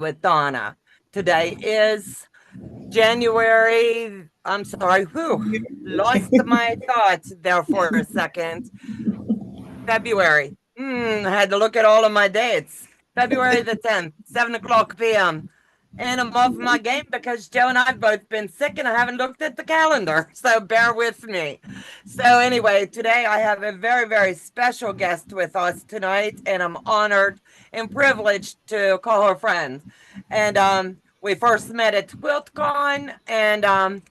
with Donna. Today is January. I'm sorry, whew, lost my thoughts there for a second. February. I had to look at all of my dates. February the 10th, 7 o'clock p.m. And I'm off my game because Joe and I have both been sick and I haven't looked at the calendar. So bear with me. So, anyway, today I have a very, very special guest with us tonight, and I'm honored and privileged to call her friend. And we first met at QuiltCon, and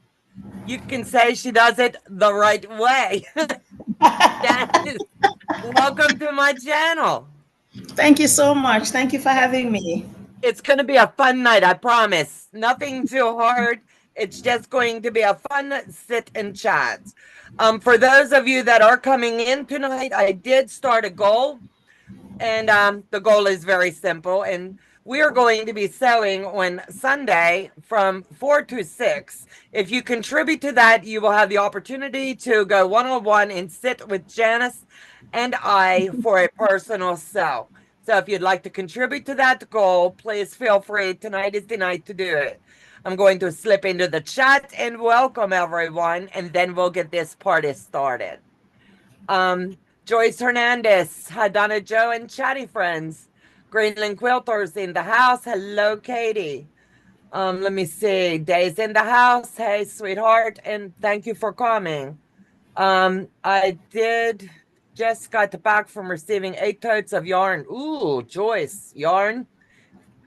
you can say she does it the right way. Janice, welcome to my channel. Thank you so much. Thank you for having me. It's going to be a fun night, I promise. Nothing too hard. It's just going to be a fun sit and chat. For those of you that are coming in tonight, I did start a goal, and the goal is very simple. And we are going to be sewing on Sunday from 4 to 6. If you contribute to that, you will have the opportunity to go one-on-one and sit with Janice and I for a personal sew. So if you'd like to contribute to that goal, please feel free. Tonight is the night to do it. I'm going to slip into the chat and welcome everyone, and then we'll get this party started. Joyce Hernandez, hi Donna, Joe, and chatty friends. Greenland Quilters in the house. Hello, Katie. Let me see. Days in the house. Hey, sweetheart, and thank you for coming. I did just got back from receiving 8 totes of yarn. Ooh, Joyce, yarn.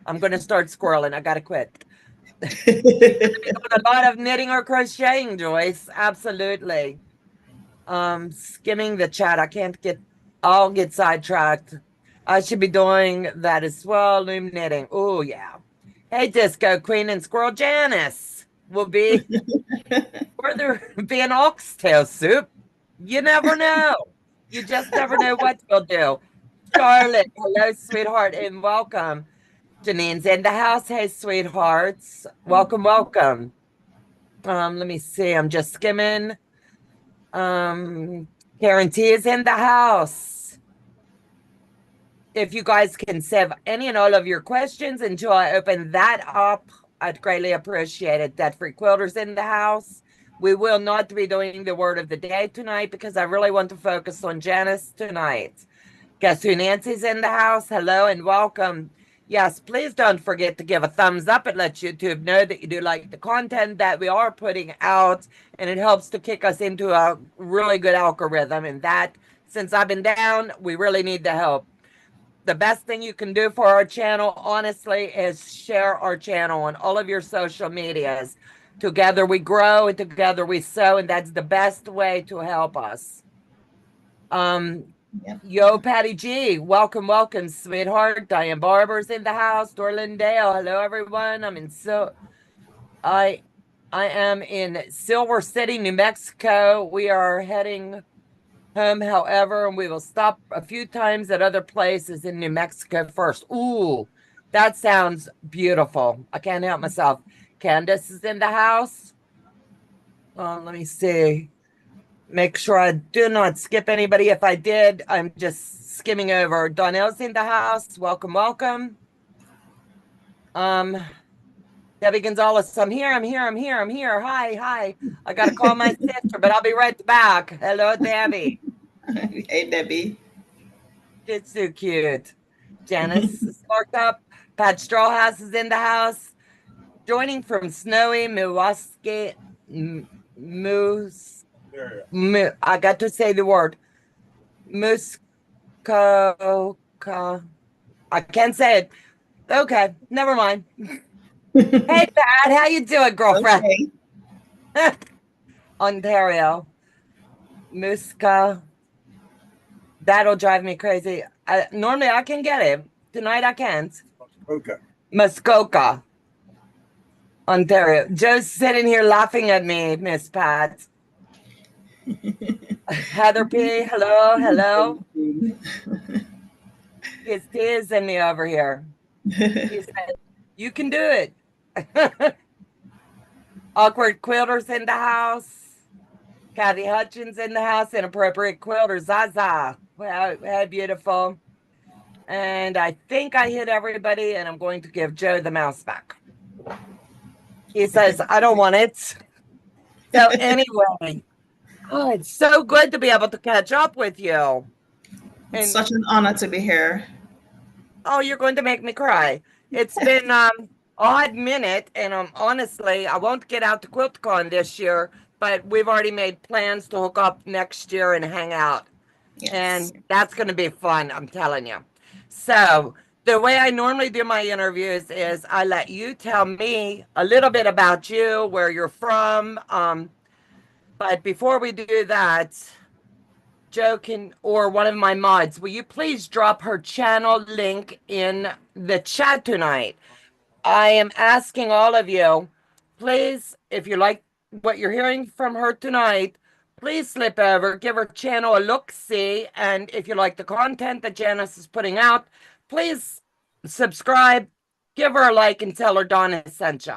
I'm gonna start squirreling. I gotta quit. A lot of knitting or crocheting, Joyce. Absolutely. Skimming the chat. I'll get sidetracked. I should be doing that as well. Loom knitting. Oh, yeah. Hey, Disco Queen and Squirrel Janice will be, or there be an oxtail soup. You never know. You just never know what we'll do. Charlotte, hello, sweetheart, and welcome. Janine's in the house. Hey, sweethearts. Welcome, welcome. Let me see. I'm just skimming. Karen T is in the house. If you guys can save any and all of your questions until I open that up, I'd greatly appreciate it. Debt Free Quilters in the house. We will not be doing the word of the day tonight because I really want to focus on Janice tonight. Guess who? Nancy's in the house. Hello and welcome. Yes, please don't forget to give a thumbs up. It lets YouTube know that you do like the content that we are putting out, and it helps to kick us into a really good algorithm. And that, since I've been down, we really need the help. The best thing you can do for our channel, honestly, is share our channel on all of your social medias. Together we grow and together we sow, and that's the best way to help us. Yep. Yo, Patty G, welcome, welcome, sweetheart. Diane Barber's in the house. Dorlin Dale, hello everyone. I am in Silver City, New Mexico. We are heading home, however, and we will stop a few times at other places in New Mexico first. Ooh, that sounds beautiful. I can't help myself. Candace is in the house. Let me see. Make sure I do not skip anybody. If I did, I'm just skimming over. Donnell's in the house. Welcome, welcome. Debbie Gonzalez, I'm here. Hi. I gotta call my sister, but I'll be right back. Hello, Debbie. Hey, Debbie. It's so cute. Janice sparked up. Pat Strawhouse is in the house. Joining from snowy Milwaukee. Moose. I got to say the word. Muskoka. I can't say it. Okay, never mind. Hey, Pat, how you doing, girlfriend? Okay. Ontario. Muska. That'll drive me crazy. Normally I can get it. Tonight I can't. Muskoka. Ontario. Joe's sitting here laughing at me, Miss Pat. Heather P, hello. He's teasing me over here. He said, you can do it. Awkward Quilters in the house. Kathy Hutchins in the house. Inappropriate Quilters. Zaza. Wow, beautiful. And I think I hit everybody, and I'm going to give Joe the mouse back. He says, I don't want it. So anyway, oh, it's so good to be able to catch up with you. It's And such an honor to be here. oh, you're going to make me cry. It's been odd minute, and honestly, I won't get out to QuiltCon this year, but we've already made plans to hook up next year and hang out. Yes. And that's going to be fun, I'm telling you. So, the way I normally do my interviews is I let you tell me a little bit about you, where you're from. But before we do that, Joe can, or one of my mods, will you please drop her channel link in the chat tonight? I am asking all of you, please, if you like what you're hearing from her tonight, please slip over, give her channel a look-see, and if you like the content that Janice is putting out, please subscribe, give her a like, and tell her Donna sent you.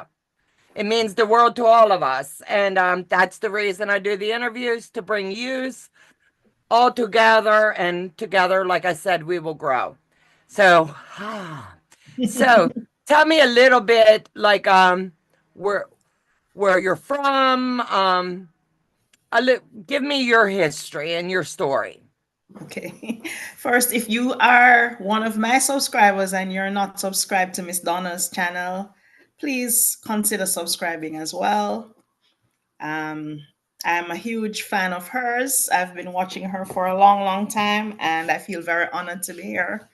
It means the world to all of us, and that's the reason I do the interviews, to bring yous all together, and together, like I said, we will grow. So, so tell me a little bit, like where where you're from. Give me your history and your story. Okay. First, if you are one of my subscribers and you're not subscribed to Miss Donna's channel, please consider subscribing as well. Um, I'm a huge fan of hers. I've been watching her for a long, long time, and I feel very honored to be here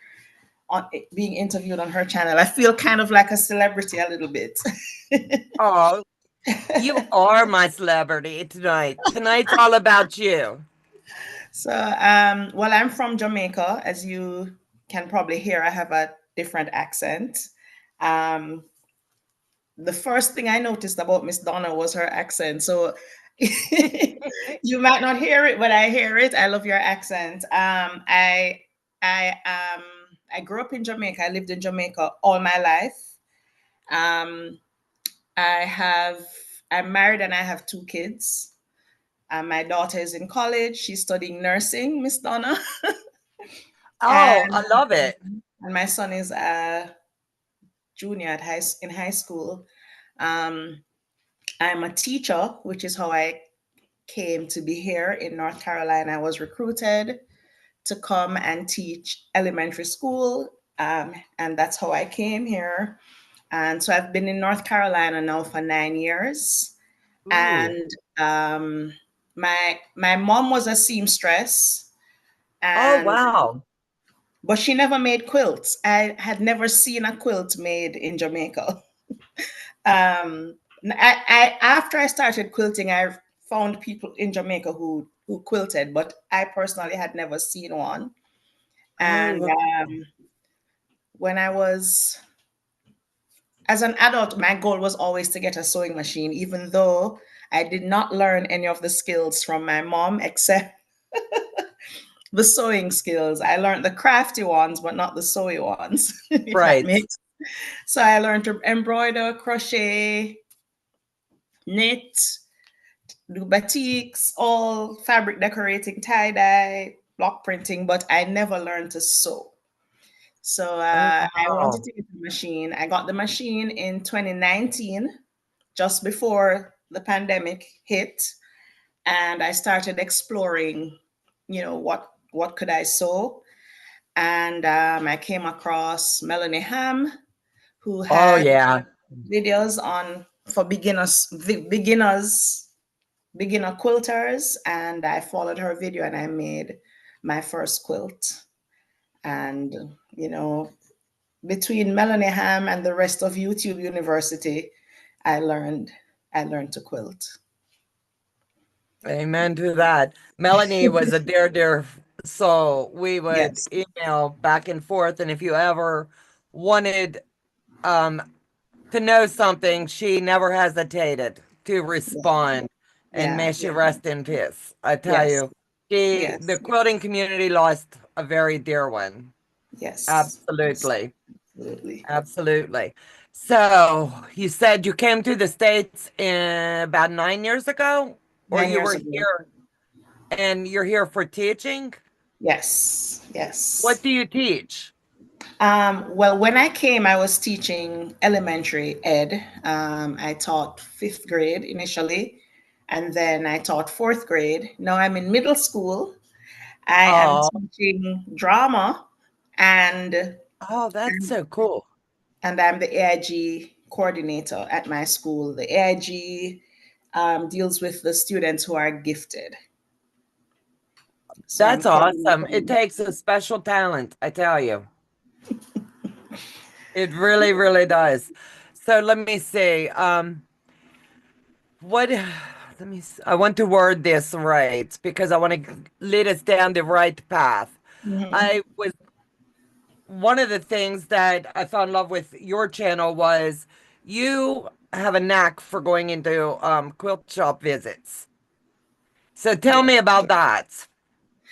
on being interviewed on her channel. I feel kind of like a celebrity a little bit. Oh, you are my celebrity tonight. Tonight's all about you. So, well, I'm from Jamaica. As you can probably hear, I have a different accent. Um, the first thing I noticed about Miss Donna was her accent. So you might not hear it, but I hear it. I love your accent. I um I grew up in Jamaica. I lived in Jamaica all my life. Um, I have I'm married and I have two kids. My daughter is in college. She's studying nursing, Miss Donna. Oh, and I love it. and my son is a junior in high school. Um, I'm a teacher, which is how I came to be here in North Carolina. I was recruited to come and teach elementary school, and that's how I came here. And so I've been in North Carolina now for 9 years. Ooh. And um, my mom was a seamstress, Oh, and wow. but she never made quilts. I had never seen a quilt made in Jamaica. After I started quilting, I found people in Jamaica who quilted, but I personally had never seen one. And Oh, when I was as an adult, my goal was always to get a sewing machine, even though I did not learn any of the skills from my mom except the sewing skills. I learned the crafty ones, but not the sewy ones, if that right. makes. So I learned to embroider, crochet, knit, do batiks, all fabric decorating, tie dye, block printing, but I never learned to sew. So Oh, I wanted wow. to get a machine. I got the machine in 2019, just before the pandemic hit, and I started exploring, what could I sew, and I came across Melanie Ham, who Oh, had yeah. videos on for beginner quilters, and I followed her video and I made my first quilt. And you know, between Melanie Ham and the rest of YouTube University, I learned I learned to quilt. Amen to that. Melanie was a dear soul. We would Yes. email back and forth, and if you ever wanted um to know something, she never hesitated to Yeah. respond. And Yeah. may she rest in peace. I tell Yes. you, the Yes. quilting community lost a very dear one. Yes. Yes. Absolutely. Absolutely. Absolutely. So you said you came to the States in about 9 years ago, or Nine you years were ago. here and you're here for teaching? Yes. What Yes. do you teach? Well, when I came, I was teaching elementary ed. I taught fifth grade initially, and then I taught fourth grade. Now I'm in middle school. I am Oh, teaching drama, and oh, that's so cool. I'm the AIG coordinator at my school. The AIG deals with the students who are gifted. So I'm That's awesome. It coordinating. takes a special talent, I tell you. It really, really does. So let me see. What let me I want to word this right because I want to lead us down the right path. Mhm. I was One of the things that I fell in love with your channel was you have a knack for going into quilt shop visits. So tell Yeah. me about that.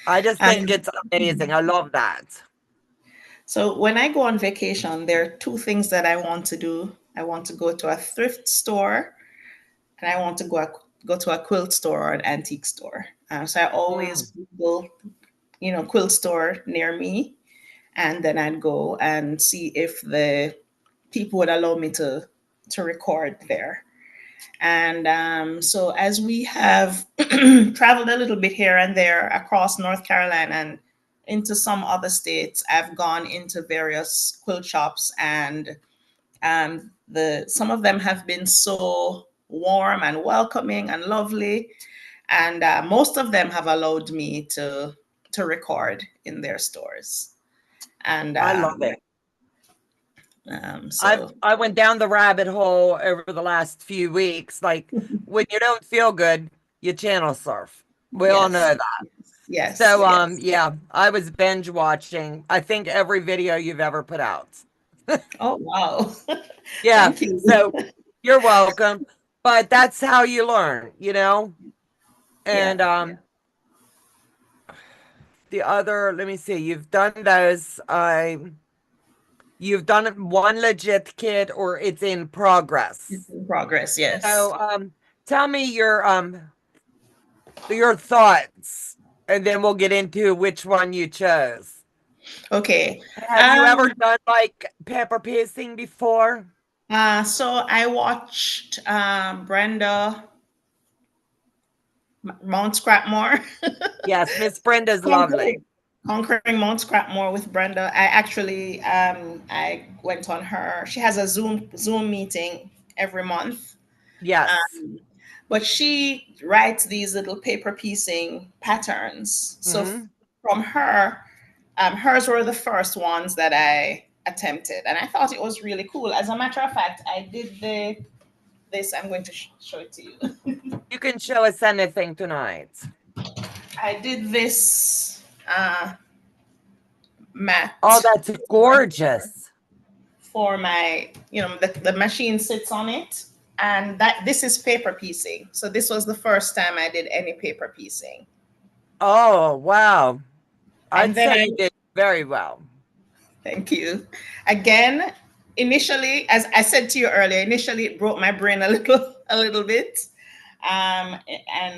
I just think Um, it's amazing. I love that. so when I go on vacation, there are two things that I want to do. I want to go to a thrift store, and I want to go to a quilt store or an antique store. So I always Mm, Google, quilt store near me, and then I'd go and see if the people would allow me to record there. And so as we have traveled a little bit here and there across North Carolina and into some other states, I've gone into various quilt shops, and the some of them have been so warm and welcoming and lovely, and most of them have allowed me to record in their stores. And I love it. so I went down the rabbit hole over the last few weeks. Like when you don't feel good, you channel surf. We all know yes, that. yes, So yes. yeah, I was binge watching I think every video you've ever put out. Oh wow. Yeah. Thank you. So you're welcome. But that's how you learn, you know? And Yeah, yeah. the other, let me see, you've done those. You've done one legit kit or it's in It's progress. in progress, yes. So tell me your thoughts and then we'll get into which one you chose. Okay. Have you Um, ever done like pepper piercing before? so I watched Brenda Mount Scrapmore. Yes, Miss Brenda's lovely. Conquering, Conquering Mount Scrapmore with Brenda. I actually I went on her. She has a Zoom meeting every month. Yes. Um, but she writes these little paper piecing patterns. So Hmm. from her, hers were the first ones that I attempted, and I thought it was really cool. As a matter of fact, I did this. I'm going to show it to you. You can show us anything tonight. I did this Oh, mat that's gorgeous. for my, the machine sits on it, and that this is paper piecing. So this was the first time I did any paper piecing, Oh, wow. and I'd then say I you did very well. thank you. Again, initially, as I said to you earlier, initially it broke my brain a little bit, and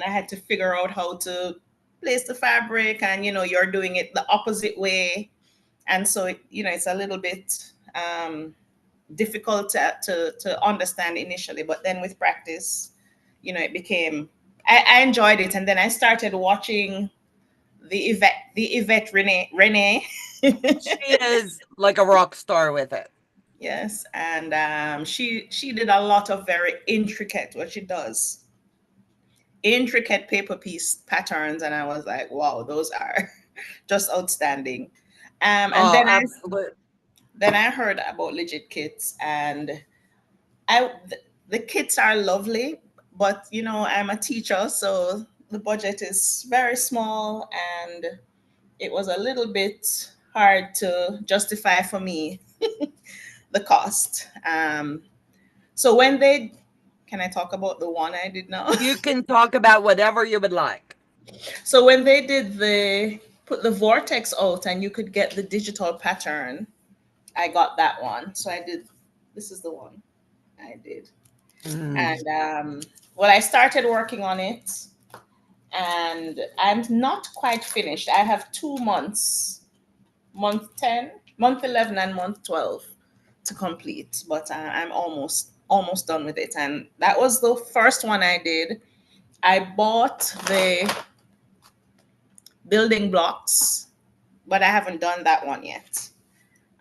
I had to figure out how to place the fabric, and you're doing it the opposite way, and so it's a little bit difficult to understand initially, but then with practice, it became. I enjoyed it, and then I started watching the Yvette Renee. She is like a rock star with it. Yes, and she did a lot of very intricate what she does, intricate paper piece patterns, and I was like, wow, those are just outstanding. And Oh, absolutely. then I heard about legit kits, and the kits are lovely, but I'm a teacher, so the budget is very small, and it was a little bit hard to justify for me the cost. So when they can I talk about the one I did now? You can talk about whatever you would like. So when they did the put the vortex out and you could get the digital pattern, I got that one. So I did. This is the one I did, Mm. and well, I started working on it, and I'm not quite finished. I have 2 months, month 10, month 11 and month 12 to complete, but I'm almost done with it. And that was the first one I did. I bought the building blocks, but I haven't done that one yet.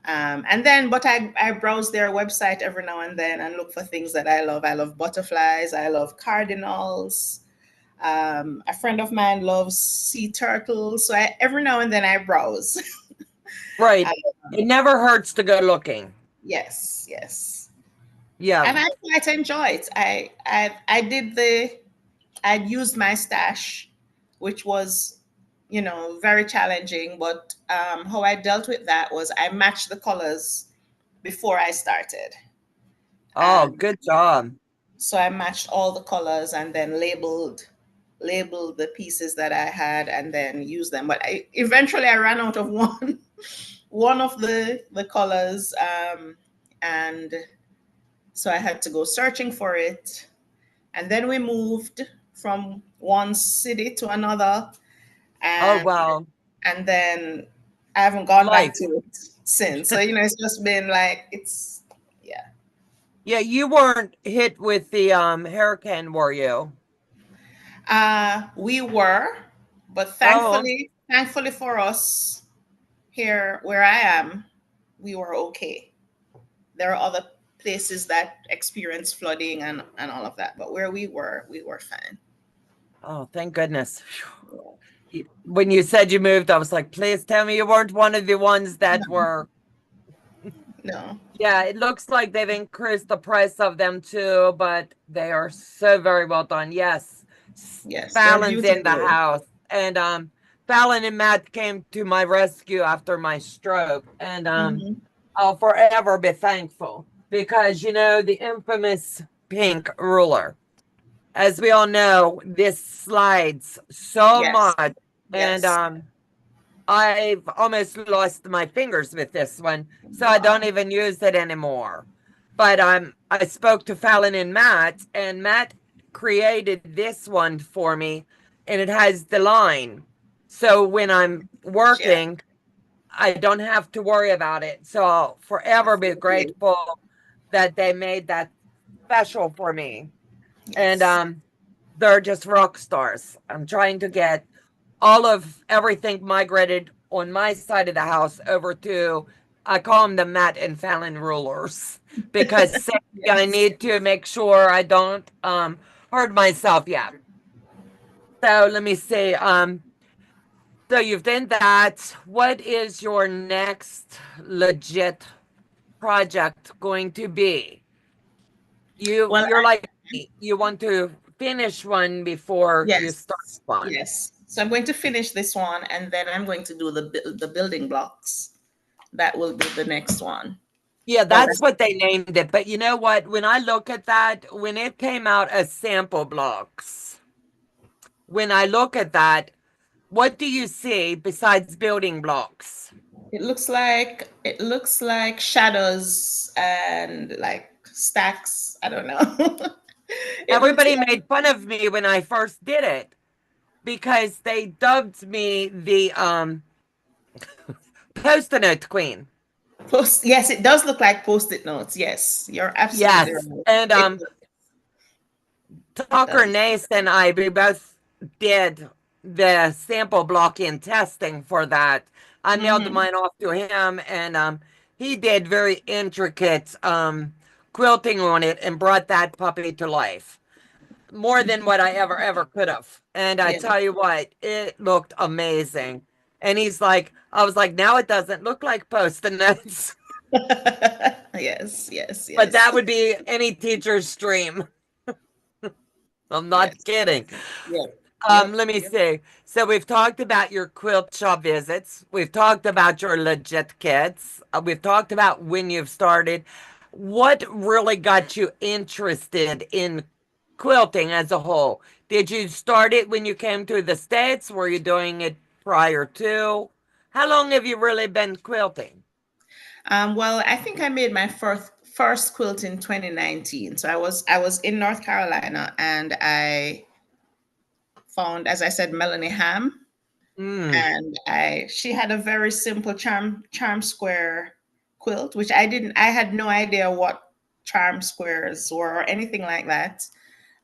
And then, but I browse their website every now and then and look for things that I love. I love butterflies. I love cardinals. A friend of mine loves sea turtles. So every now and then I browse. Right. It never hurts to go looking. Yes, yes. Yeah. And I quite enjoy it. I did I'd used my stash, which was, very challenging. But how I dealt with that was I matched the colors before I started. Oh, Um, good job. so I matched all the colors and then labeled the pieces that I had and then used them. But eventually I ran out of one of the colors, and so I had to go searching for it. And then we moved from one city to another, Oh, and wow. and then I haven't gone back Life. to it since. So it's just been like yeah. Yeah, you weren't hit with the hurricane, were you? We were, but Oh, thankfully for us here where I am, we were okay. There are other places that experience flooding and all of that, but where we were fine. oh, thank goodness. When you said you moved, I was like, please tell me you weren't one of the ones that No, were. no, Yeah, it looks like they've increased the price of them too, but they are so very well done. Yes. yes, they're Fallon's in the beautiful. house. And Fallon and Matt came to my rescue after my stroke. And Hmm. I'll forever be thankful because the infamous pink ruler. As we all know, this slides so Yes, much. And yes. I've almost lost my fingers with this one, so I don't Wow. even use it anymore. But I spoke to Fallon and Matt created this one for me, and it has the line. So when I'm Yeah, working, I don't have to worry about it. So I'll forever that's be lovely. grateful that they made that special for me. And Yes. they're just rock stars. I'm trying to get all of everything migrated on my side of the house over to, I call them the Matt and Fallon rulers because safety, I Yes. need to make sure I don't hurt myself. Yeah. So let me see. So you've done that. What is your next legit project going to be? Well, You're like me. You want to finish one before you yes, start one. yes. So I'm going to finish this one, and then I'm going to do the building blocks. That will be the next one. Yeah, But that's what they named it. But you know what? When I look at that, when it came out as sample blocks, when I look at that, what do you see besides building blocks? it looks like shadows and like stacks. I don't know. It looks Everybody like made fun of me when I first did it because they dubbed me the post-it note queen. post. Yes, it does look like post-it notes. Yes, you're absolutely Yes. right. And It Tucker does. Nace and I, we both did the sample block in testing for that. I mailed Hmm. mine off to him, and he did very intricate quilting on it and brought that puppy to life more than what I ever could have. And I Yeah. tell you what, it looked amazing. And I was like, now it doesn't look like post-it notes, Yes, yes, but yes, that would be any teacher's dream. I'm not yes. kidding. Yep, yep, Let me yep. see. So we've talked about your quilt shop visits. We've talked about your legit kits. We've talked about when you've started. What really got you interested in quilting as a whole? Did you start it when you came to the States? Were you doing it prior to? How long have you really been quilting? Well, I think I made my first quilt in 2019. So I was in North Carolina, and I found, as I said, Melanie Ham, Mm. And she had a very simple charm square quilt, which I had no idea what charm squares were or anything like that.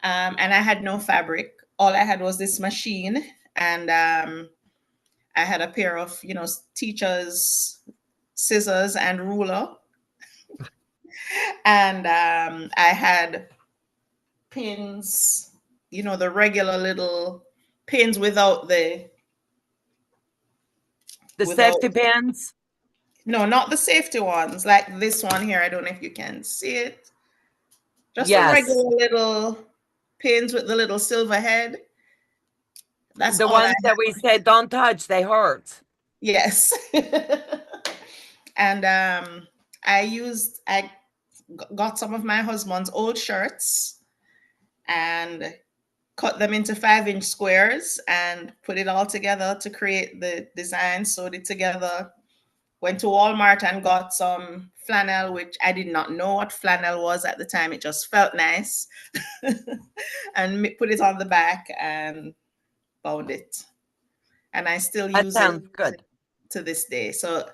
And I had no fabric. All I had was this machine, and I had a pair of, teacher's scissors and ruler, and I had pins, the regular little pins The without safety pins? no, not the safety ones, like this one here. I don't know if you can see it. Just the Yes. regular little pins with the little silver head. That's The all I ones that had. we said don't touch, they hurt. Yes. And I got some of my husband's old shirts and cut them into 5-inch squares and put it all together to create the design, sewed it together. Went to Walmart and got some flannel, which I did not know what flannel was at the time. It just felt nice. And put it on the back and bound it. And I still That use it sounds good. to this day. So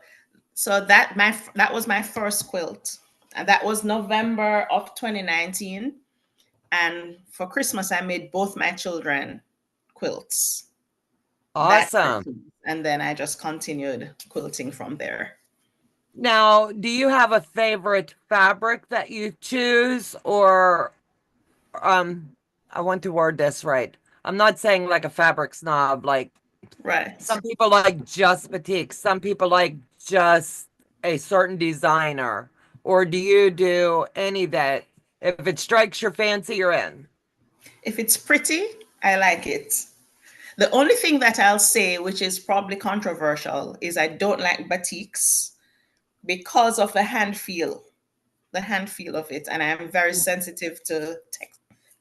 that was my first quilt. And that was November of 2019. And for Christmas, I made both my children quilts that Awesome. Christmas. And then I just continued quilting from there. Now, do you have a favorite fabric that you choose, or I want to word this right. I'm not saying like a fabric snob, like Right. some people like just batik, some people like just a certain designer, or do you do any that if it strikes your fancy, you're in? If it's pretty, I like it. The only thing that I'll say, which is probably controversial, is I don't like batiks because of the hand feel of it, and I'm very sensitive to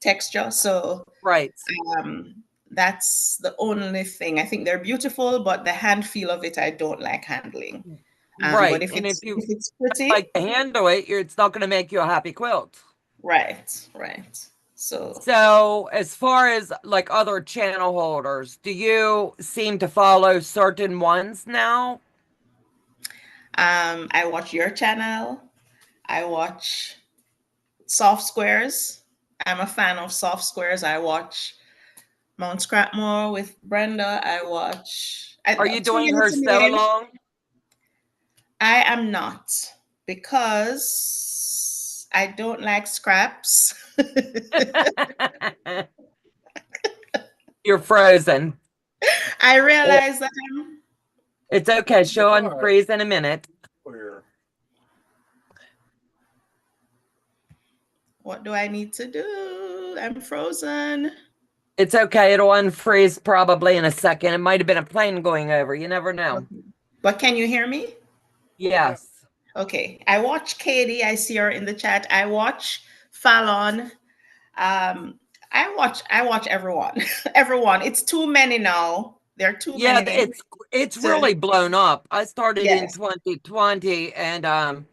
texture. So Right. um, that's the only thing. I think they're beautiful, but the hand feel of it, I don't like handling. But Right. if And if it's you if it's pretty, like to handle it, it's not going to make you a happy quilt. right, right. So So, as far as like other channel holders, do you seem to follow certain ones now? I watch your channel. I watch soft squares. I'm a fan of soft squares. I watch Mount Scrapmore with Brenda. I watch. Are you Too doing many her to sew name. along? I am not because I don't like scraps. You're frozen. I realize that I'm. It's okay. She'll unfreeze in a minute. What do I need to do? I'm frozen. It's okay. It'll unfreeze probably in a second. It might have been a plane going over. You never know. Okay. But can you hear me? Yes. Okay. I watch Katie. I see her in the chat. I watch Fallon. Um, I watch everyone. Everyone. It's too many now. There are too Yeah, many it's to really blown up. I started in yes. 2020 and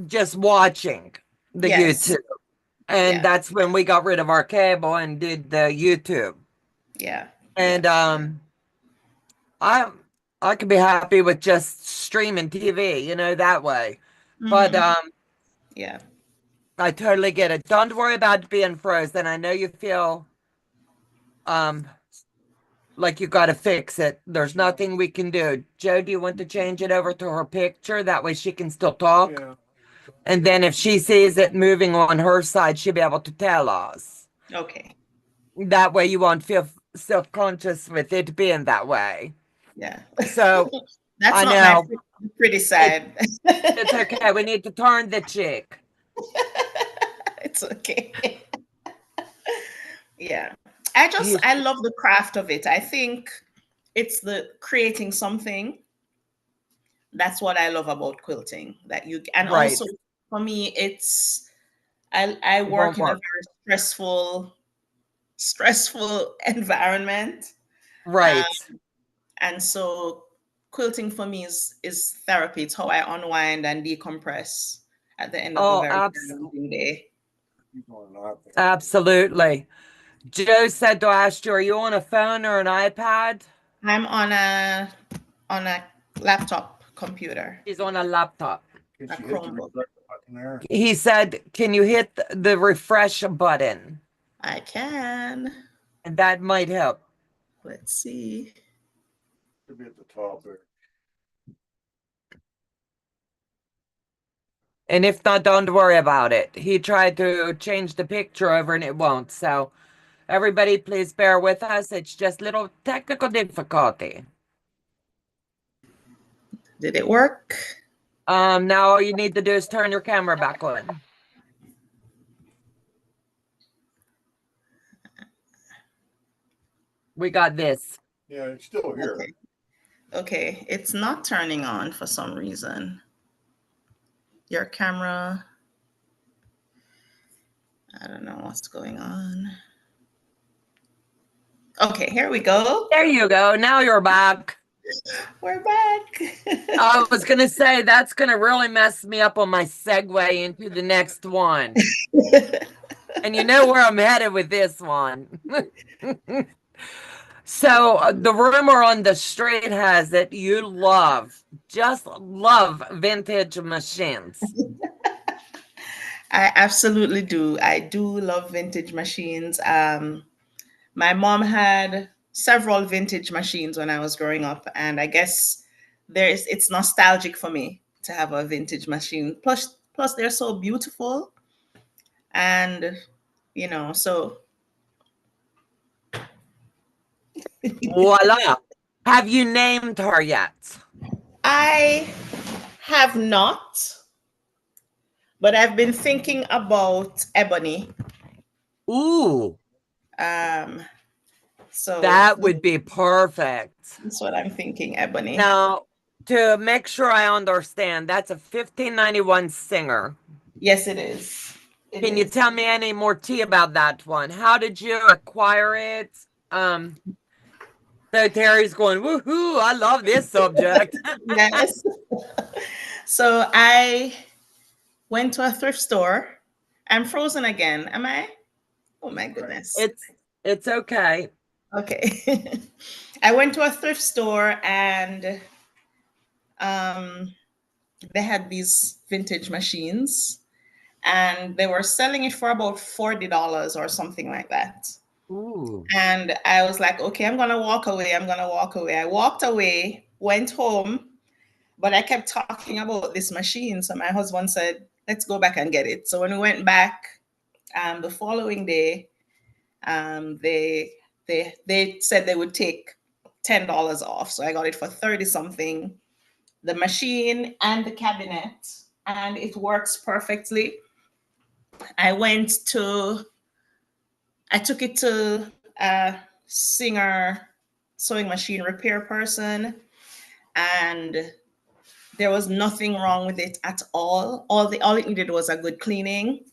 just watching the Yes. YouTube. And Yeah. that's when we got rid of our cable and did the YouTube. Yeah. Yeah. And I I could be happy with just streaming TV, that way. But Hmm. Yeah. I totally get it. Don't worry about being frozen. I know you feel um like you got to fix it. There's nothing we can do. Joe, do you want to change it over to her picture? That way she can still talk. Yeah. And then if she sees it moving on her side, she'll be able to tell us. Okay. That way you won't feel self-conscious with it being that way. Yeah. So That's I not my know pretty side. it's okay. We need to turn the chick. It's okay. Yeah. I love the craft of it. I think it's the creating something. That's what I love about quilting. That you and Right. also for me it's I It won't work in a work. very stressful environment. Um, Right. and so quilting for me is therapy. It's how I unwind and decompress at the end of a Oh, very challenging day. absolutely. Joe said to ask you, are you on a phone or an iPad? I'm on a laptop computer, He's on a laptop. a Chromebook. He said, "Can you hit the refresh button?" I can. And that might help. Let's see. Should be at the top there. And if not, don't worry about it. He tried to change the picture over and it won't. So everybody, please bear with us. It's just little technical difficulty. Did it work? Now all you need to do is turn your camera back on. We got this. Yeah, it's still here. Okay. Okay, it's not turning on for some reason. Your camera, I don't know what's going on. Okay, here we go. There you go. Now you're back. We're back. I was going to say that's going to really mess me up on my segue into the next one. And you know where I'm headed with this one. So the rumor on the street has it you just love vintage machines. I absolutely do. I do love vintage machines. My mom had several vintage machines when I was growing up, and I guess it's nostalgic for me to have a vintage machine. Plus they're so beautiful, and so Voila. Have you named her yet? I have not, but I've been thinking about Ebony. Ooh, So that would be perfect. that's what I'm thinking, Ebony. Now, to make sure I understand, that's a 1591 Singer. Yes, it is. Can you tell me any more tea about that one? How did you acquire it? So Terry's going, woohoo, I love this subject. Yes. So I went to a thrift store. I'm frozen again. Am I? Oh my goodness. It's okay. Okay. I went to a thrift store and they had these vintage machines and they were selling it for about $40 or something like that. Ooh. And I was like, okay, I'm gonna walk away. I'm gonna walk away. I walked away, went home, but I kept talking about this machine. So my husband said, let's go back and get it. So when we went back the following day, they said they would take $10 off. So I got it for 30 something, the machine and the cabinet, and it works perfectly. I took it to a Singer sewing machine repair person, and there was nothing wrong with it at all. All it needed was a good cleaning.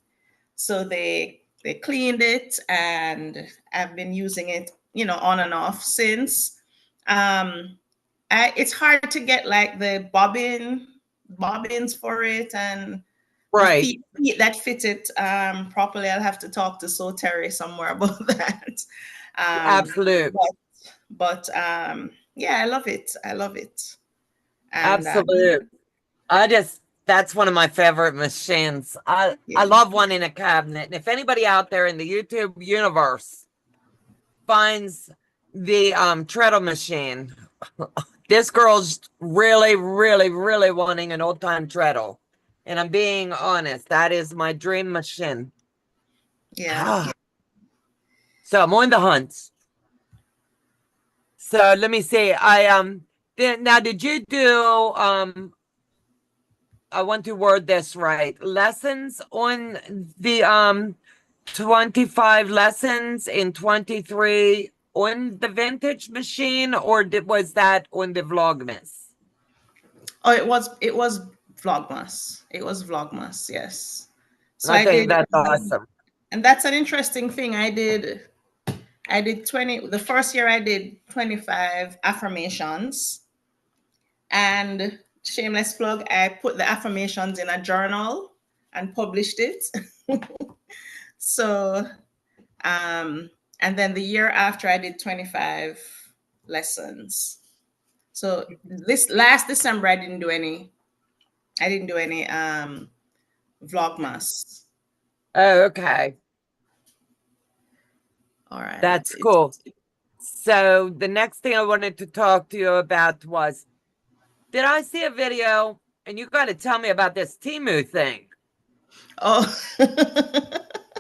So they cleaned it, and I've been using it, on and off since. It's hard to get like the bobbins for it and the Right. feet that fit it properly. I'll have to talk to So Terry somewhere about that. Absolute. But yeah, I love it. I love it. And Absolute. That's one of my favorite machines. I love one in a cabinet. And if anybody out there in the YouTube universe finds the treadle machine, this girl's really, really, really wanting an old time treadle. And I'm being honest, that is my dream machine. yeah. So I'm on the hunt. So let me see. Now did you do I want to word this right. Lessons on the 25 lessons in 23 on the vintage machine, or was that on the Vlogmas? Oh, it was Vlogmas. It was Vlogmas, yes. So I think that's awesome. And that's an interesting thing. I did 20, the first year I did 25 affirmations. And shameless plug, I put the affirmations in a journal and published it. So and then the year after I did 25 lessons. So this last December, I didn't do any Vlogmas. Oh, okay. All right. That's cool. So the next thing I wanted to talk to you about was, did I see a video, and you got to tell me about this Temu thing. Oh.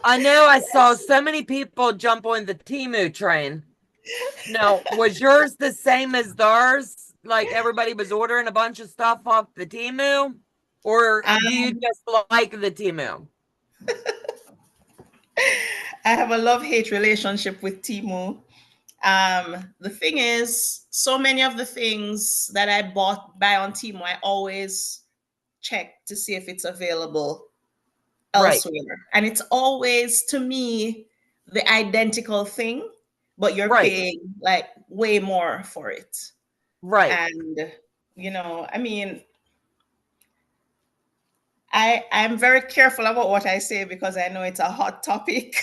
I know I saw so many people jump on the Temu train. Now, was yours the same as theirs? Like everybody was ordering a bunch of stuff off the Temu? Or do you just like the Temu? I have a love-hate relationship with Temu. The thing is, so many of the things that I buy on Temu, I always check to see if it's available elsewhere. Right. And it's always, to me, the identical thing, but you're paying like way more for it. Right. And, I mean, I'm very careful about what I say because I know it's a hot topic.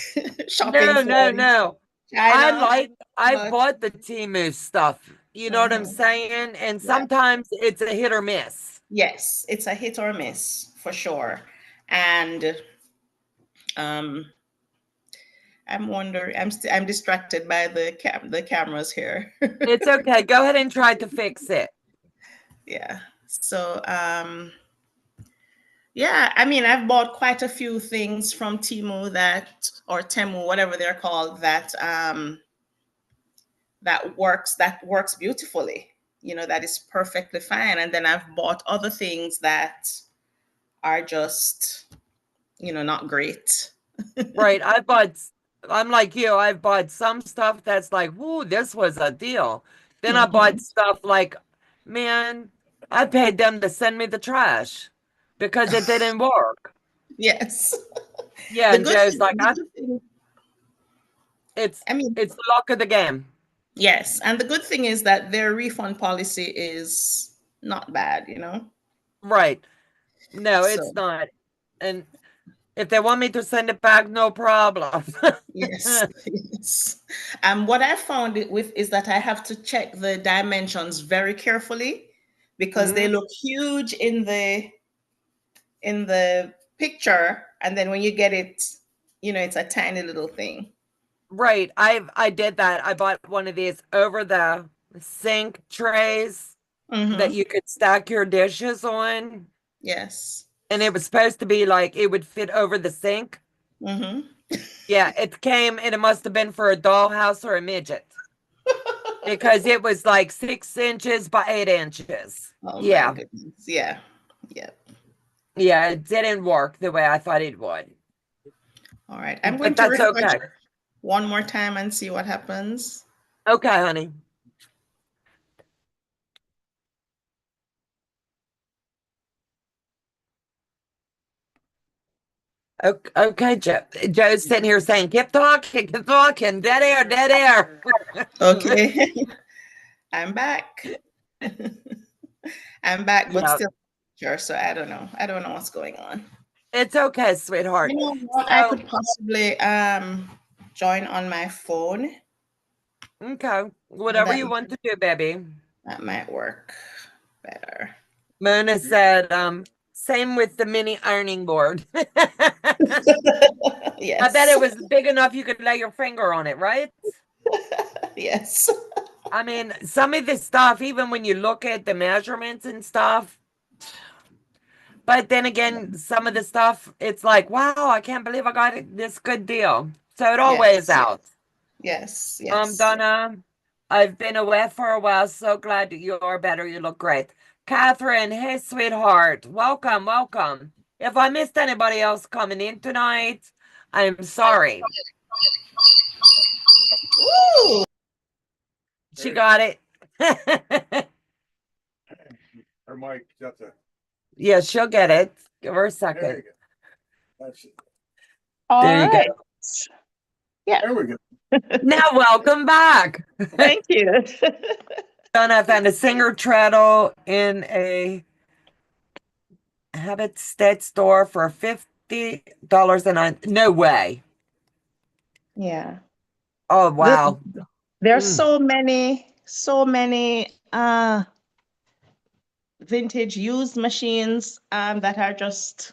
Shopping. No. I but bought the Temu stuff. You know what I'm saying? And sometimes it's a hit or miss. Yes, it's a hit or miss for sure. And I'm wondering. I'm distracted by the cameras here. It's okay. Go ahead and try to fix it. Yeah. So yeah, I mean, I've bought quite a few things from Temu or Temu, whatever they're called, that works beautifully. That is perfectly fine. And then I've bought other things that are just, not great. Right. I'm like you, I've bought some stuff that's like, whoo, this was a deal. Then I bought stuff like, man, I paid them to send me the trash because it didn't work. Yes. Yeah, and Joe's like, it's the luck of the game. Yes. And the good thing is that their refund policy is not bad, Right. No, it's not. And if they want me to send it back, no problem. Yes. What I found is that I have to check the dimensions very carefully because they look huge in the picture, and then when you get it, it's a tiny little thing. Right. I did that. I bought one of these over the sink trays that you could stack your dishes on. Yes. And it was supposed to be like it would fit over the sink. Yeah, it came and it must have been for a dollhouse or a midget. Because it was like 6 inches by 8 inches. Oh my goodness. Yeah. Yeah, it didn't work the way I thought it would. All right. I'm going to refresh one more time and see what happens. Okay, honey. Okay, Joe's sitting here saying, keep talking, dead air. Okay. I'm back. But still sure. So I don't know what's going on. It's okay, sweetheart. You know what? I could possibly join on my phone. Okay. Whatever you want to do, baby. That might work better. Mona said, same with the mini ironing board. Yes. I bet it was big enough you could lay your finger on it, right? Yes. I mean, some of this stuff, even when you look at the measurements and stuff, but then again, some of the stuff, it's like, wow, I can't believe I got this good deal. So it all weighs out. Yes. Donna, I've been away for a while. So glad you're better. You look great. Catherine, hey, sweetheart. Welcome. If I missed anybody else coming in tonight, I'm sorry. Woo! She got it. Her mic got the. Yeah, she'll get it. Give her a second. There you go. That's it. There you go. Yeah. There we go. Now, welcome back. Thank you. Donna, I found a singer treadle in a Habit State store for $50 no way. Yeah. Oh, wow. There's so many so many vintage used machines that are just,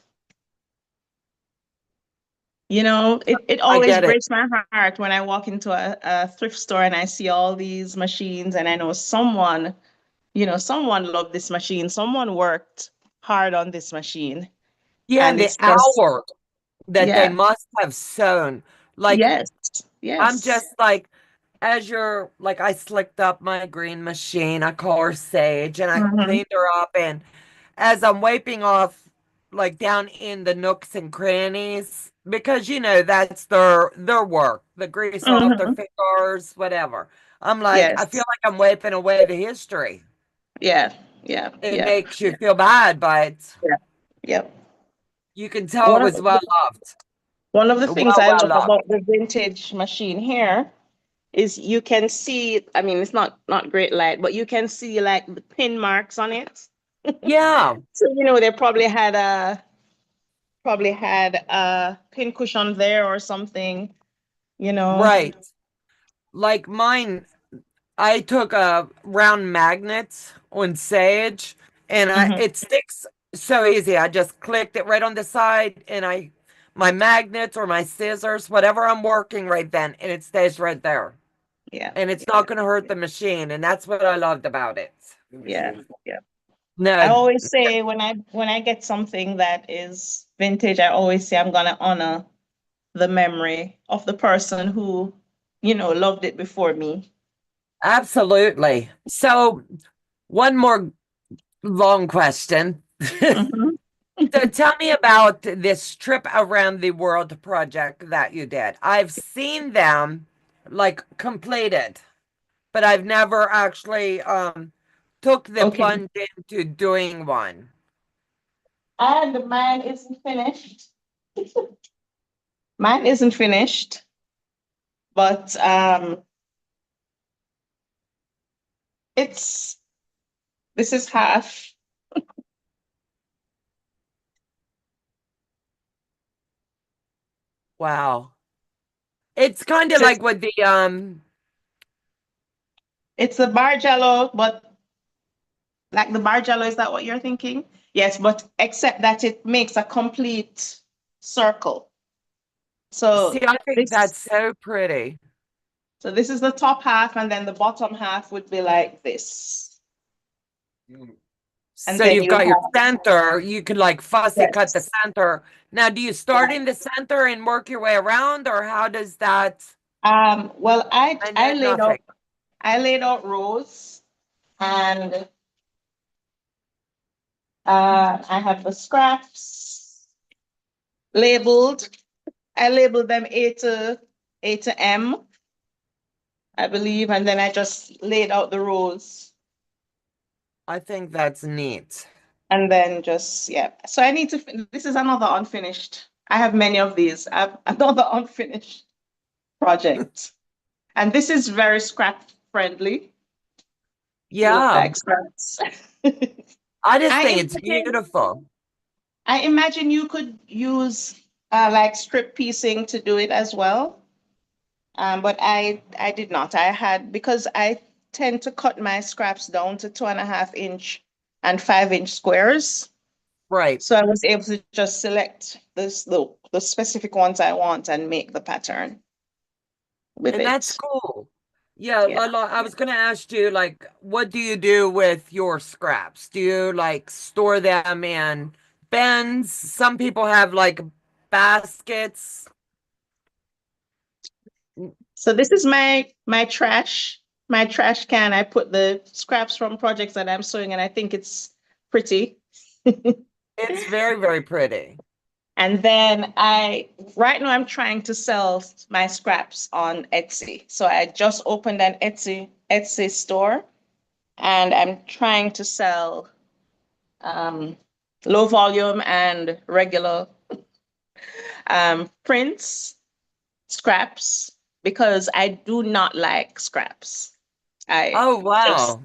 it I always get it. breaks my heart when I walk into a thrift store and I see all these machines and I know someone loved this machine, someone worked hard on this machine. Yeah, And and the it's just, hour that they yeah, must have sewn. Like, yes, I'm yes. just like, as you're like, I slicked up my green machine. I call her Sage, and I Mhm, cleaned her up. And as I'm wiping off, like down in the nooks and crannies, because that's their work, the grease off their mhm. fingers, whatever. I'm like, I feel Yes, like I'm wiping away the history. yeah, yeah, It yeah, makes you feel bad, but yeah, yep. you can tell it One of was well loved. one of the things Well, I well love loved. about the vintage machine here is you can see, I mean, it's not great light, but you can see like the pin marks on it. Yeah, So, they probably had a pin cushion there or something, you know. right. Like mine, I took a round magnet on Sage and Mhm. it sticks so easy. I just clicked it right on the side and my magnets or my scissors, whatever I'm working right then, and it stays right there. Yeah, And it's not going to hurt the machine. And that's what I loved about it. yeah, yeah. I No, always say when I get something that is vintage, I always say I'm gonna honor the memory of the person who, loved it before me. absolutely. So, one more long question. Mhm. So tell me about this trip around the world project that you did. I've seen them like completed, but I've never actually took the Okay. plunge into doing one. And mine isn't finished. Mine isn't finished, but it's this is half. Wow. It's kind of So like with the it's the Bargello, but like the Bargello, is that what you're thinking? Yes, but except that it makes a complete circle. see, So I think this that's so pretty. so this is the top half, and then the bottom half would be like this. And So then you've you got your have, center, you could like fussy cut the yes. center. Now, do you start in the center and work your way around, or how does that? Well, I I know laid nothing. out rows, and I have the scraps labeled. I labeled them A to M, I believe, and then I just laid out the rows, I think that's neat. and then just, yeah. So I need to. This is another unfinished. I have many of these. I have another unfinished project, and this is very scrap friendly. You look Yeah, like scraps. I just I think it's imagine beautiful. I imagine you could use like strip piecing to do it as well. But I did not. I had because I tend to cut my scraps down to 2.5 inch and 5 inch squares. Right. So I was able to just select the specific ones I want and make the pattern with And that's it. cool. Yeah, Yeah. I was gonna ask you, like, what do you do with your scraps? Do you like store them in bins? Some people have like baskets. So this is my trash can. I put the scraps from projects that I'm sewing, and I think it's pretty. It's very, very pretty. And then right now I'm trying to sell my scraps on Etsy. So I just opened an Etsy store, and I'm trying to sell um, low volume and regular prints, scraps, because I do not like scraps. I Oh, just, wow.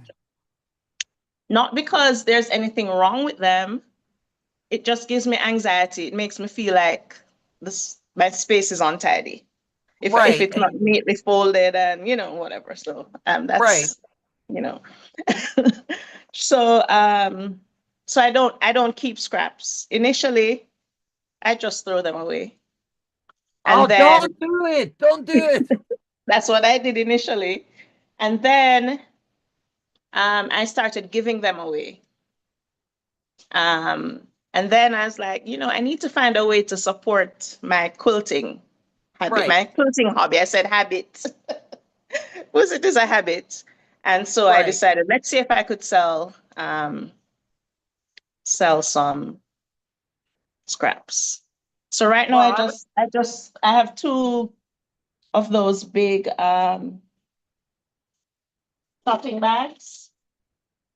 not because there's anything wrong with them. It just gives me anxiety. It makes me feel like my space is untidy if Right. it's not neatly folded and whatever. So Right. that's you know. So so I don't keep scraps. Initially, I just throw them away. Oh, And then don't do it. Don't do it. that's what I did initially. And then I started giving them away. And then I was like, I need to find a way to support my quilting habit, Right, my quilting hobby. I said habit. Was it is a habit. And so I right. decided, let's see if I could sell some scraps. So right now Well, I have two of those big shopping bags.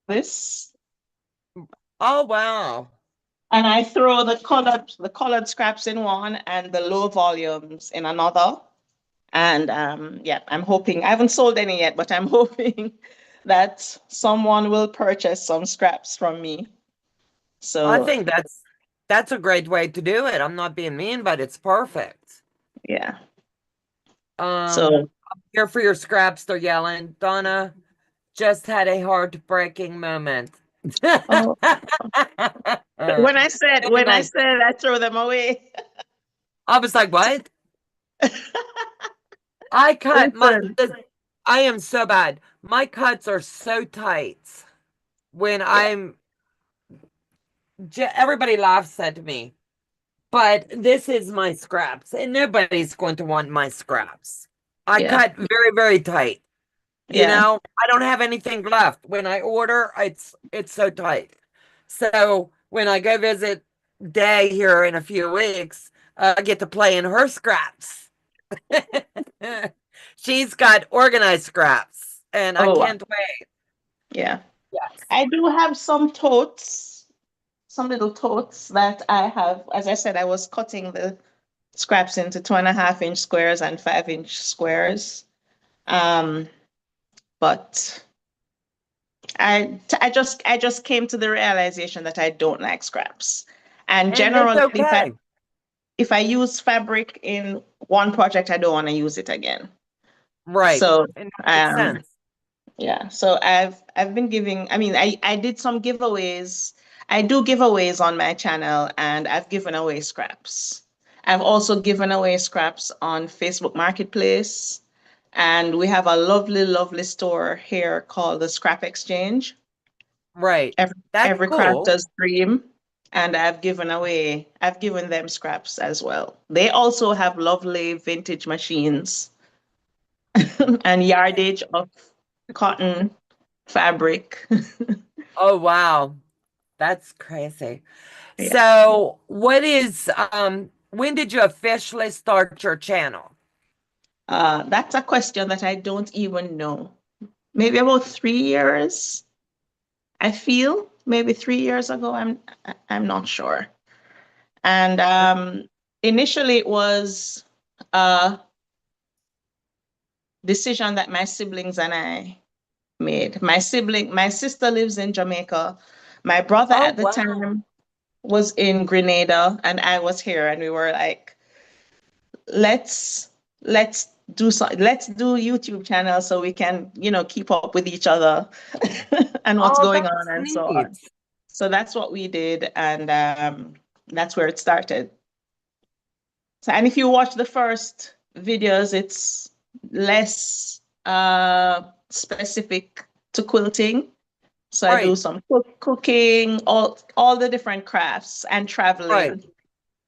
This. oh, wow. And I throw the colored scraps in one and the low volumes in another. And yeah, I'm hoping, I haven't sold any yet, but I'm hoping that someone will purchase some scraps from me. I So think that's a great way to do it. I'm not being mean, but it's perfect. yeah. Um, So I'm here for your scraps, they're yelling. Donna just had a heartbreaking moment. oh, when I said when I Anyway, said I throw them away. I was like, what? I cut my Listen. I am so bad. My cuts are so tight when Yeah, everybody laughs at me, but this is my scraps and nobody's going to want my scraps. I yeah, cut very, very tight. yeah. I don't have anything left. When I order, it's so tight. So when I go visit Day here in a few weeks, I get to play in her scraps. She's got organized scraps, and I Oh wow. can't wait. Yeah. Yes. I do have some totes, some little totes that I have. As I said, I was cutting the scraps into 2.5-inch squares and 5-inch squares. Um, but I just came to the realization that I don't like scraps. And And it's generally, okay. if I use fabric in one project, I don't want to use it again. Right. So And that makes um, sense. yeah, so I've been giving, I mean, I did some giveaways. I do giveaways on my channel and I've given away scraps. I've also given away scraps on Facebook Marketplace. And we have a lovely, lovely store here called the Scrap Exchange. Right. That's Every cool. crafter's dream. And I've given them scraps as well. They also have lovely vintage machines and yardage of cotton fabric. Oh, wow. That's crazy. Yeah. So, when did you officially start your channel? That's a question that I don't even know. Maybe about 3 years, I feel. Maybe 3 years ago. I'm not sure. And initially it was a decision that my siblings and I made. My sister lives in Jamaica. My brother Oh, at the wow. time was in Grenada and I was here and we were like, let's let's do YouTube channel so we can, keep up with each other and what's Oh, going on that's and so neat. on. So that's what we did and that's where it started. So, and if you watch the first videos, it's less specific to quilting. So I do Right. some cooking, all the different crafts and Right. traveling.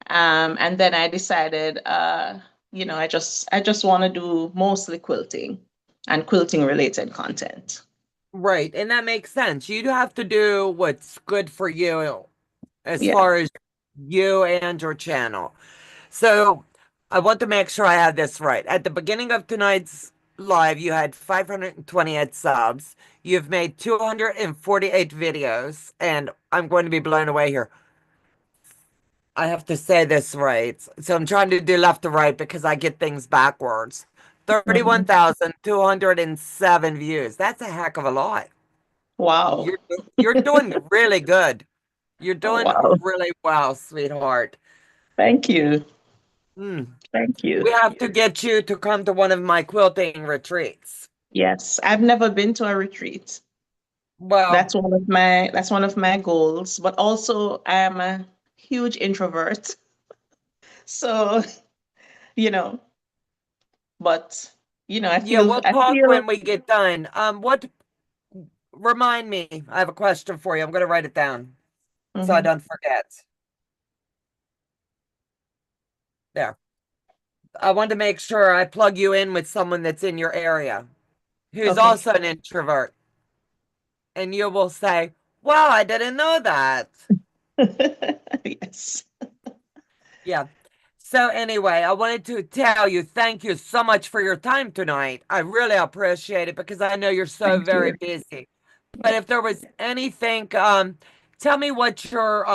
And then I decided, I just want to do mostly quilting and quilting related content. Right. And that makes sense. You have to do what's good for you as Yeah. far as you and your channel. So I want to make sure I have this right. At the beginning of tonight's live, you had 528 subs. You've made 248 videos, and I'm going to be blown away here. I have to say this right. So I'm trying to do left to right because I get things backwards. Mhm. 31,207 views. That's a heck of a lot. Wow. You're doing really good. You're Oh, doing wow. really well, sweetheart. Thank you. Hmm. Thank you. We have to get you to come to one of my quilting retreats. Yes, I've never been to a retreat. Well, That's one of my goals, but also I'm a huge introvert. So, you know, but I yeah, feel we'll I talk feel when we get done. Remind me, I have a question for you. I'm going to write it down so I Mhm. don't forget. There. I want to make sure I plug you in with someone that's in your area who's Okay. also an introvert. And you will say, wow, I didn't know that. Yes. Yeah. So anyway, I wanted to tell you, thank you so much for your time tonight. I really appreciate it because I know you're so Thank very you. busy. But Yeah. if there was anything, tell me what your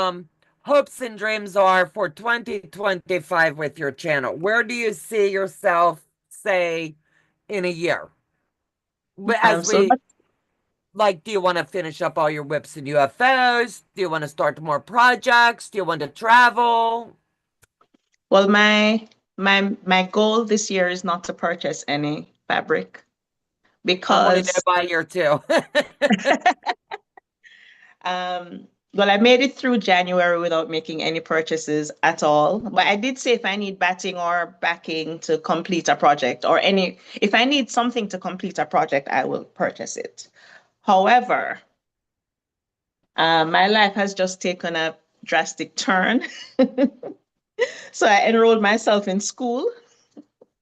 hopes and dreams are for 2025 with your channel. Where do you see yourself, say, in a year? As So we like, do you want to finish up all your whips and UFOs? Do you want to start more projects? Do you want to travel? well, my goal this year is not to purchase any fabric I'm only there because by year two. well, I made it through January without making any purchases at all. But I did say if I need batting or backing to complete a project or if I need something to complete a project, I will purchase it. However, my life has just taken a drastic turn. So I enrolled myself in school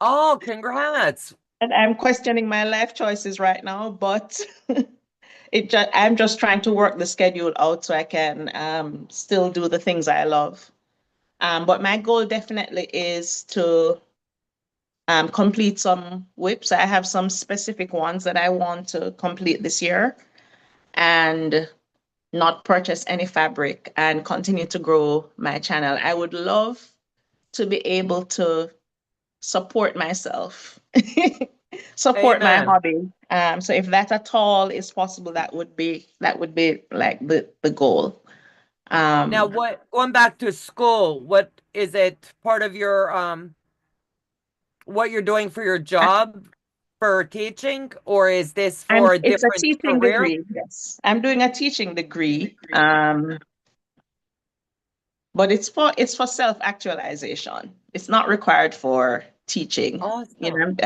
Oh, congrats. and I'm questioning my life choices right now, but I'm just trying to work the schedule out so I can still do the things I love. But my goal definitely is to complete some whips. I have some specific ones that I want to complete this year and not purchase any fabric and continue to grow my channel. I would love to be able to support myself, support my Amen. hobby. So if that at all is possible, that would be like the goal. Now, Um, going back to school, what is it part of your what you're doing for your I- job for teaching, or is this for a it's a different teaching career? degree. Yes, I'm doing a teaching degree. But it's for self-actualization. It's not required for teaching. Awesome.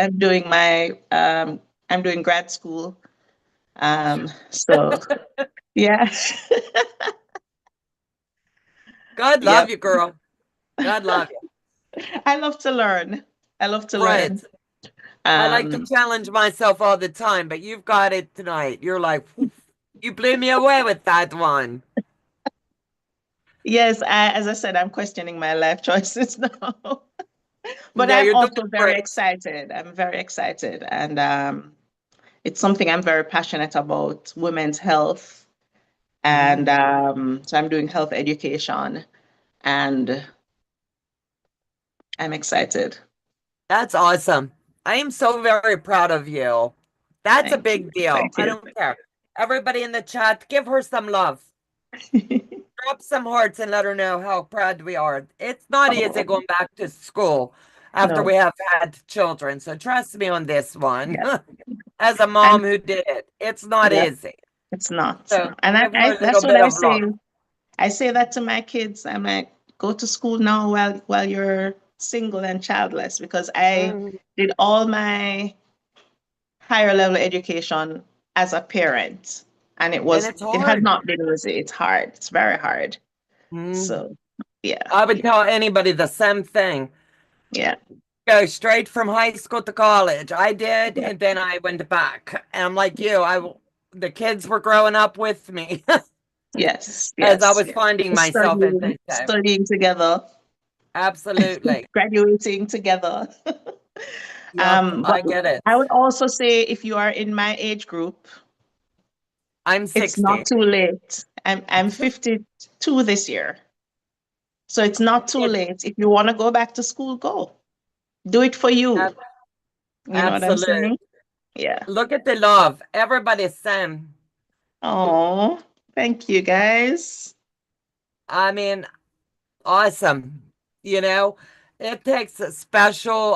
I'm doing grad school. So yeah. God love Yep. you, girl. God love you. I love to learn. I love to Right. learn. I like to Um, challenge myself all the time, but you've got it tonight. You're like, "Phew, you blew me away with that one." yes, as I said, I'm questioning my life choices now. But No, I'm you're doing also very great. excited. I'm very excited. And it's something I'm very passionate about, women's health. And Mm, so I'm doing health education and I'm excited. that's awesome. I am so very proud of you. That's a Thank you. big deal. Thank I you. don't care. Everybody in the chat, give her some love. Drop some hearts and let her know how proud we are. It's not easy Oh, going back to school after no. we have had children. So trust me on this one. Yeah. As a And mom who did it, it's not yeah, easy. it's not. So And give her a little that's what bit I of say. love. I say that to my kids. I'm like, go to school now while you're single and childless, because I Mhm. did all my higher level education as a parent. And And it's it has hard. not been easy. It's hard. It's very hard. Mm. So yeah, I would tell anybody the same thing. yeah, Go straight from high school to college. I did, yeah. and then I went back. And I'm like you, the kids were growing up with me Yes, as I yes. was finding myself, as Studying, they say. studying together, Absolutely. graduating together. Yep, But I get it. I would also say if you are in my age group, I'm it's not 60. too late. I'm 52 this year. So it's not too It, late. If you want to go back to school, go. Do it for you. ab- You know what I'm absolute. saying? Yeah. Look at the love. Everybody's same. Oh, thank you guys. I mean, awesome. You know, it takes a special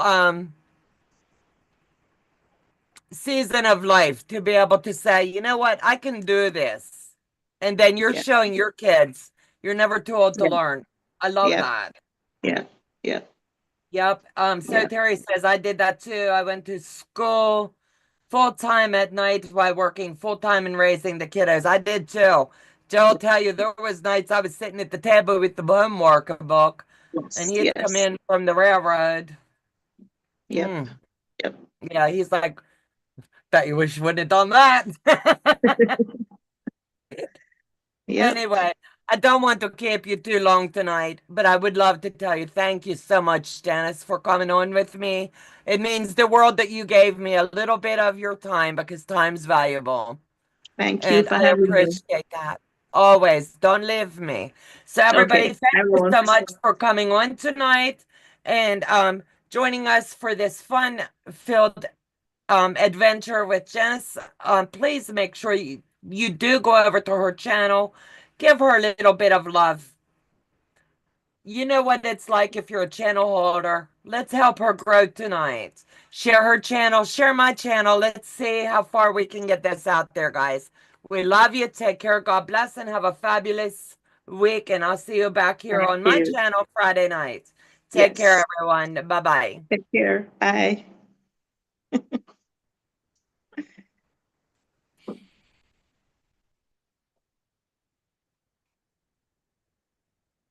season of life to be able to say, you know what, I can do this. And then you're Yeah. showing your kids you're never too old to Yeah. learn. I love Yeah. that. Yeah. Yeah. Yep. So Yeah. Terry says I did that too. I went to school full time at night while working full time and raising the kiddos. I did too. Joe will tell you there was nights I was sitting at the table with the homework book and Yes. he'd come Yes. in from the railroad. Yep. Mm. Yep. Yeah, he's like, bet you wish you wouldn't have done that. Yep. Anyway, I don't want to keep you too long tonight, but I would love to tell you thank you so much, Janice, for coming on with me. It means the world that you gave me a little bit of your time because time's valuable. Thank you And for I having me. appreciate that. Always. Don't leave me. So everybody, Okay. thank I you won't. so much for coming on tonight and joining us for this fun filled adventure with Janice. Please make sure you do go over to her channel. Give her a little bit of love. You know what it's like if you're a channel holder. Let's help her grow tonight. Share her channel, share my channel. Let's see how far we can get this out there, guys. We love you. Take care. God bless and have a fabulous week. And I'll see you back here Thank on my you. channel Friday night. Take care, Yes. everyone. Bye bye. Take care. Bye.